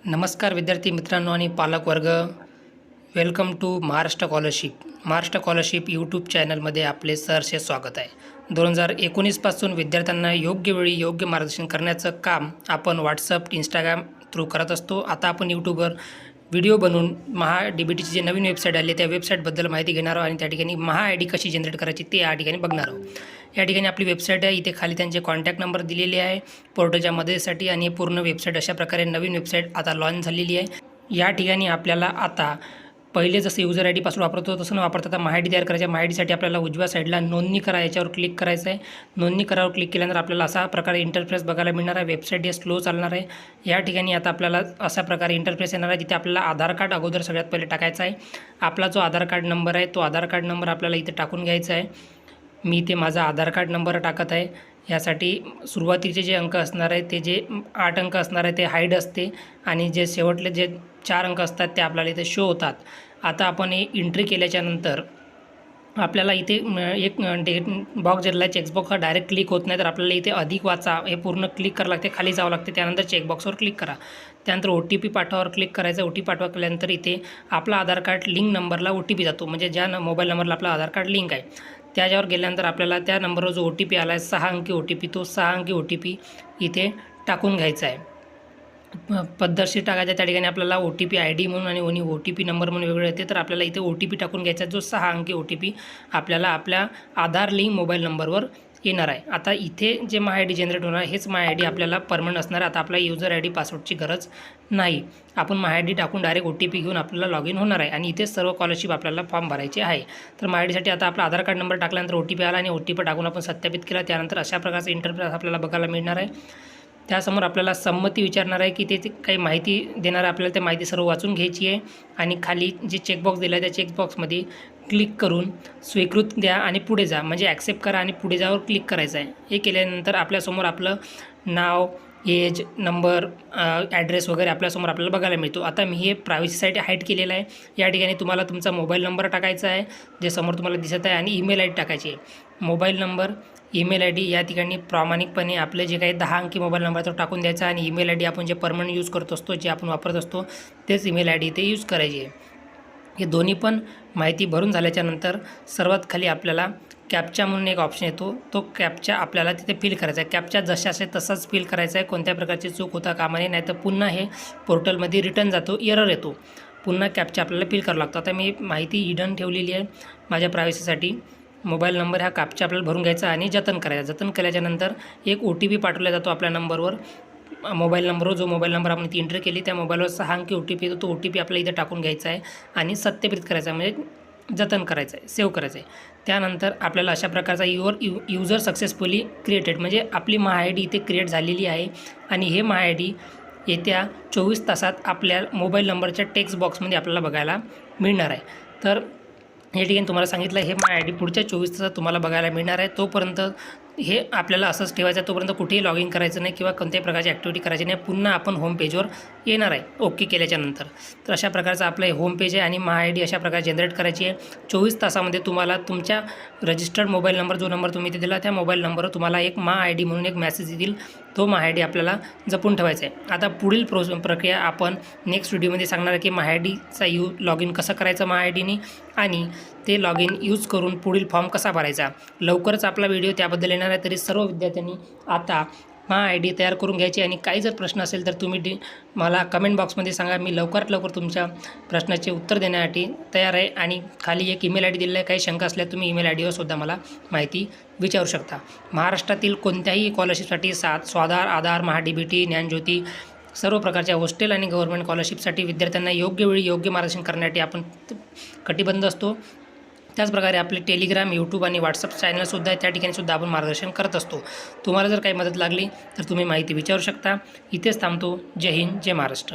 नमस्कार विद्यार्थी मित्रांनो आणि पालक वर्ग, welcome to Maharashtra scholarship YouTube चॅनलमध्ये आपले सहर्ष स्वागत आहे। 2019 पासून विद्यार्थ्यांना योग्य वेळी योग्य मार्गदर्शन करण्याचं काम आपण व्हॉट्सअप, इंस्टाग्राम थ्रू करत असतो। आता आपण यूट्यूबवर व्हिडिओ बनवून महा-डी-बी-टीची जी नवीन वेबसाईट आली त्या वेबसाईटबद्दल माहिती घेणार आहोत आणि त्या ठिकाणी महा-आय-डी कशी जनरेट करायची ते या ठिकाणी बघणार आहोत। या ठिकाणी आपली वेबसाईट आहे, इथे खाली त्यांचे कॉन्टॅक्ट नंबर दिलेले आहे पोर्टलच्या मदतीसाठी आणि पूर्ण वेबसाईट अशा प्रकारे नवीन वेबसाईट आता लॉन्च झालेली आहे। या ठिकाणी आपल्याला आता पहिले जसं यूजर आय-डी पासवर्ड वापरतो तसं न वापरता आता महा-आय-डी तयार करायचं आहे। महा-आय-डीसाठी आपल्याला उजव्या साईडला नोंदणी करा याच्यावर क्लिक करायचं आहे। नोंदणी करावर क्लिक केल्यानंतर आपल्याला असा प्रकारे इंटरफेस बघायला मिळणार आहे। वेबसाईट स्लो चालणार आहे। या ठिकाणी आता आपल्याला अशा प्रकारे इंटरफेस येणार आहे, जिथे आपल्याला आधार कार्ड अगोदर सगळ्यात पहिले टाकायचा आहे। आपला जो आधार कार्ड नंबर आहे तो आधार कार्ड नंबर आपल्याला इथे टाकून घ्यायचा आहे। मी इथे माझा आधार कार्ड नंबर टाकत आहे। यासाठी सुरुवातीचे जे अंक असणार आहे ते जे 8 अंक असणार आहे ते हाईड असते आणि जे शेवटले जे 4 अंक असतात ते आपल्याला इथे शो होतात। आता आपण हे एंट्री केल्याच्यानंतर आपल्याला इथे एक बॉक्स दिलेला आहे, चेकबॉक्स हा डायरेक्ट क्लिक होत नाही, तर आपल्याला इथे अधिक वाचा हे पूर्ण क्लिक करावं लागते, खाली जावं लागते। त्यानंतर चेकबॉक्सवर क्लिक करा, त्यानंतर OTP पाठवावर क्लिक करायचं। OTP पाठवा केल्यानंतर इथे आपला आधार कार्ड लिंक नंबरला OTP जातो, म्हणजे ज्या मोबाईल नंबरला आपला आधार कार्ड लिंक आहे त्याच्यावर गेल्यानंतर आपल्याला त्या नंबरवर जो OTP आला आहे 6 अंकी OTP, तो 6 अंकी OTP इथे टाकून घ्यायचा आहे। पद्धतशीर टाकायचा। त्या ठिकाणी आपल्याला OTP ID म्हणून आणि OTP नंबर म्हणून वेगळं येते, तर आपल्याला इथे OTP टाकून घ्यायचा, जो 6 अंकी OTP आपल्याला आपल्या आधार लिंक मोबाईल नंबरवर येणार आहे। आता इथे जे महा-आय-डी जनरेट होणार हेच महा-आय-डी आपल्याला परमनंट असणार आहे। आता आपला यूजर आय-डी पासवर्डची गरज नाही, आपण महा-आय-डी टाकून डायरेक्ट OTP घेऊन आपल्याला लॉग इन होणार आहे आणि इथेच सर्व स्कॉलरशिप आपल्याला फॉर्म भरायचे आहे। तर महा-आय-डीसाठी आता आपला आधार कार्ड नंबर टाकल्यानंतर OTP आला आणि OTP टाकून आपण सत्यापित केला, त्यानंतर अशा प्रकारचा इंटरफेस आपल्याला बघायला मिळणार आहे। त्यासमोर आपल्याला संमती विचारणार आहे की ते काही माहिती देणार आहे, आपल्याला त्या माहिती सर्व वाचून घ्यायची आहे आणि खाली जे चेकबॉक्स दिला आहे त्या चेकबॉक्समध्ये क्लिक करून स्वीकृत द्या आणि पुढे जा, म्हणजे ॲक्सेप्ट करा आणि पुढे जावर क्लिक करायचं आहे। हे केल्यानंतर आपल्यासमोर आपलं नाव, एज, नंबर, ॲड्रेस वगैरे आपल्यासमोर आपल्याला बघायला मिळतो। आता मी हे प्रायव्हसीसाठी हाईड केलेलं आहे। या ठिकाणी तुम्हाला तुमचा मोबाईल नंबर टाकायचा आहे जे समोर तुम्हाला दिसत आहे आणि ईमेल आय-डी टाकायची आहे। मोबाईल नंबर, ईमेल आय-डी या ठिकाणी प्रामाणिकपणे आपले जे काही 10 अंकी मोबाईल नंबर तो टाकून द्यायचा आणि ईमेल आय-डी आपण जे परमनंट यूज करत असतो, जे आपण वापरत असतो तेच ईमेल आय-डी इथे यूज करायची आहे। हे दोन्ही पण माहिती भरून झाल्याच्यानंतर सर्वात खाली आपल्याला कॅप्चा म्हणून एक ऑप्शन येतो, तो कॅप्चा आपल्याला तिथे फिल करायचा आहे। कॅप्चा जशाचे तसाच फिल करायचा आहे, कोणत्या प्रकारची चूक होता कामा नये, नाहीतर पुन्हा हे पोर्टलमध्ये रिटर्न जातो, एरर येतो, पुन्हा कॅप्चा आपल्याला फिल करावं लागतं। आता मी माहिती हिडन ठेवलेली आहे माझ्या प्रायव्हसीसाठी। मोबाईल नंबर हा कॅप्चा आपल्याला भरून घ्यायचा आणि जतन करायचा। जतन केल्याच्यानंतर एक OTP पाठवला जातो आपल्या नंबरवर, मोबाईल नंबरवर जो मोबाईल नंबर आपण ती एंट्री केली त्या मोबाईलवर 6 अंकी OTP येतो, तो OTP आपल्याला इथे टाकून घ्यायचा आहे आणि सत्यापित करायचा आहे, म्हणजे जतन करायचं आहे, सेव्ह करायचं आहे। त्यानंतर आपल्याला अशा प्रकारचा यूजर सक्सेसफुली क्रिएटेड, म्हणजे आपली महा-आय-डी इथे क्रिएट झालेली आहे आणि हे महा-आय-डी येत्या 24 तासात आपल्या मोबाईल नंबरच्या टेक्स्ट बॉक्समध्ये आपल्याला बघायला मिळणार आहे। तर या ठिकाणी तुम्हाला सांगितलं हे महा-आय-डी पुढच्या 24 तासात तुम्हाला बघायला मिळणार आहे। तोपर्यंत हे आपल्याला असंच ठेवायचं आहे, तोपर्यंत कुठेही लॉग इन करायचं नाही किंवा कोणत्याही प्रकारची ॲक्टिव्हिटी करायची नाही, पुन्हा आपण होम पेजवर येणार आहे ओके केल्याच्यानंतर। तर अशा प्रकारचं आपलं हे होम पेज आहे आणि महा-आय-डी अशा प्रकारे जनरेट करायची आहे। 24 तासामध्ये तुम्हाला तुमच्या रजिस्टर्ड मोबाईल नंबर, जो नंबर तुम्ही इथे दिला त्या मोबाईल नंबरवर तुम्हाला एक महा-आय-डी म्हणून एक मेसेज येईल, तो महा-आय-डी आपल्याला जपून ठेवायचा आहे। आता पुढील प्रक्रिया आपण नेक्स्ट व्हिडिओमध्ये सांगणार आहे की महा-आय-डीचा लॉग इन कसं करायचं महा-आय-डीने आणि ते लॉग इन यूज करून पुढील फॉर्म कसा भरायचा। लवकरच आपला व्हिडिओ त्याबद्दल येणार आहे, तरी सर्व विद्यार्थ्यांनी आता महा-आय-डी तयार करून घ्यायची आणि काही जर प्रश्न असेल तर तुम्ही मला कमेंट बॉक्समध्ये सांगा, मी लवकरात लवकर तुमच्या प्रश्नाचे उत्तर देण्यासाठी तयार आहे। आणि खाली एक ईमेल आय-डी दिलेला आहे, काही शंका असल्यास तुम्ही ईमेल आय-डीवर सुद्धा मला माहिती विचारू शकता। महाराष्ट्रातील कोणत्याही स्कॉलरशिपसाठी स्वाधार, आधार, महा-डी-बी-टी, ज्ञानज्योती सर्व प्रकारच्या हॉस्टेल आणि गव्हर्नमेंट स्कॉलरशिपसाठी विद्यार्थ्यांना योग्य वेळी योग्य मार्गदर्शन करण्यासाठी आपण कटिबद्ध असतो। त्याचप्रकारे आपले टेलिग्राम, यूट्यूब आणि व्हॉट्सअप चॅनलसुद्धा आहे, त्या ठिकाणीसुद्धा आपण मार्गदर्शन करत असतो। तुम्हाला जर काही मदत लागली तर तुम्ही माहिती विचारू शकता। इथेच थांबतो। जय हिंद, जय महाराष्ट्र।